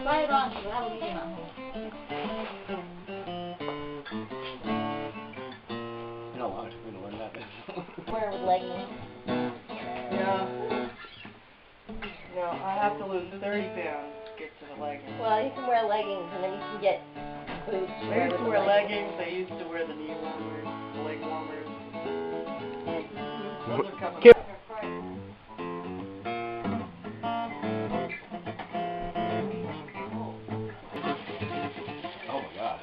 Try it on because I have a medium at home. No, I'm going to learn that. Wear with leggings. Yeah. No, I have to lose 30 pounds to get to the leggings. Well, you can wear leggings and then you can get boots. I used to wear leggings. I used to wear the knee warmers, the leg warmers. Those are coming back. Oh my god.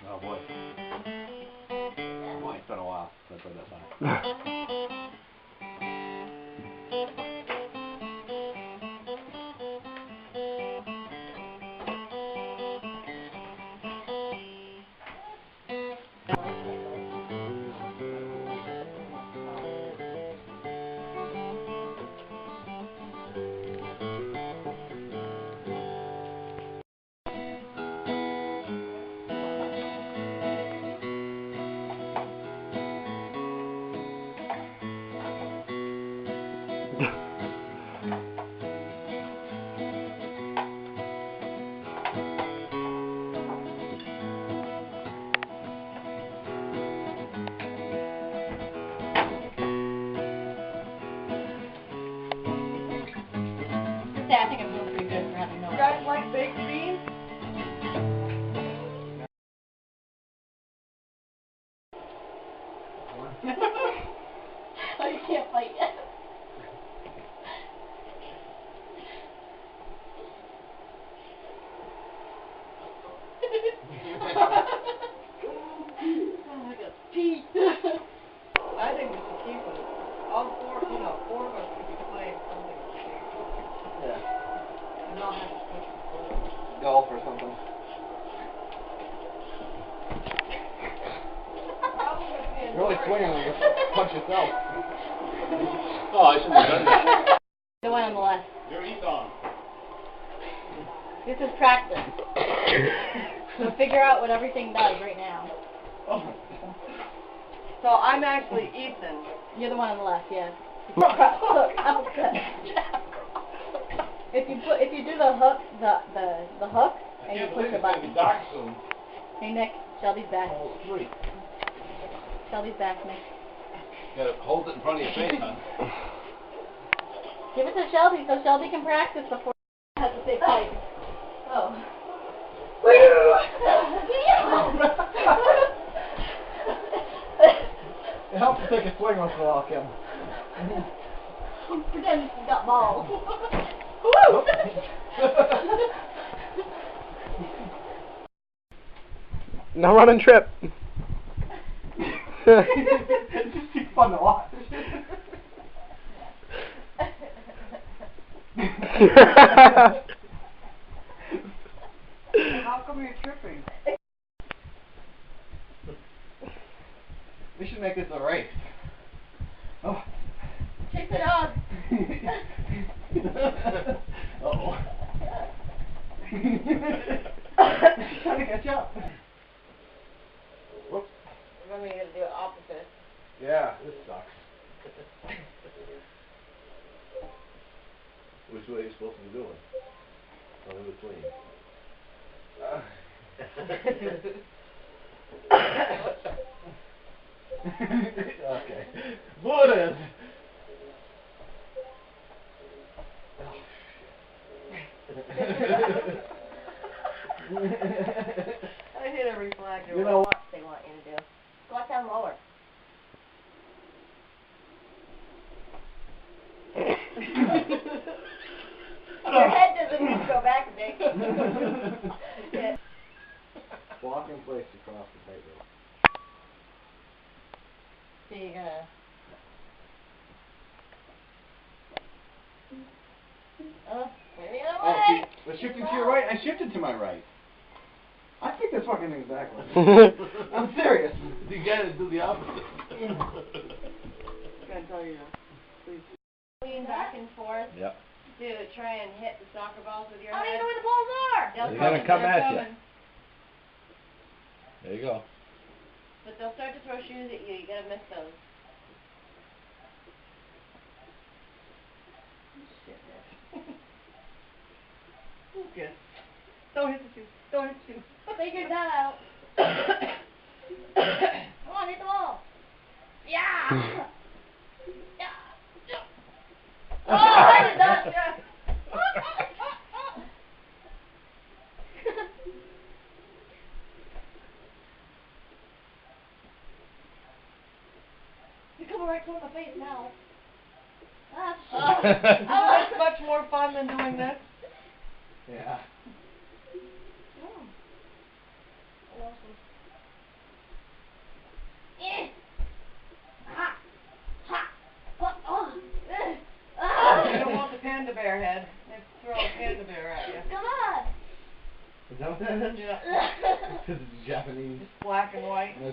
Oh boy. Boy, it's been a while since I played that song. I think I'm doing pretty good for having no You guys like baked beans? Oh, you can't fight yet. Oh, I got pee. I think we should keep them. All four of us could be playing something. Yeah. And not have to switch controllers. Golf or something. You're really swinging when you punch yourself. Oh, I shouldn't have done that. The one on the left. You're Ethan. This is practice. So figure out what everything does right now. Oh. So I'm actually Ethan. You're the one on the left, yeah. Hook, outset. If you do the hook, the hook, and you push the button. Hey Nick, Shelby's back. Oh, three. Shelby's back, Nick. You gotta hold it in front of your face, hon. Give it to Shelby so Shelby can practice before he has to say fight. Oh. It helps to take a swing once in a while, Kim. Pretend you got balls. No running trip. It's just too fun to watch. How come you're tripping? We should make this a race. Oh. Chase it on. Uh-oh. Trying to catch up. Whoops. Remember you gotta do it opposite. Yeah, this sucks. Which way are you supposed to be doing? Oh, in between. Okay. Buddhas! I hit every flag. You know What they want you to do. Squat down lower. Your head doesn't need to go back a bit. Yeah. Walk in place across the tightrope. So you're gonna... Oh, maybe the other Oh, way. see, we're shifting to your right. I shifted to my right. I think this fucking thing's backwards. I'm serious. You gotta do the opposite. Gotta tell you, please. Lean back and forth. Yep. To try and hit the soccer balls with your How do you head. know where the balls are? They'll They're gonna come they're at you. coming. you go. But they'll start to throw shoes at you. You gotta miss those. Shit. Good. Don't hit the shoe. Don't hit the shoe. Figure that out. Come on, hit the ball. Yeah. Yeah. Oh, I did not. You're coming right to my face now. Ah, shit. That's much more fun than doing this. Yeah. Oh. Awesome. Eh. Ha. Ha. Oh. You don't want the panda bear head. Let's throw a panda bear at you. Come on. Is that what that is? Yeah. Because it's Japanese. It's black and white. No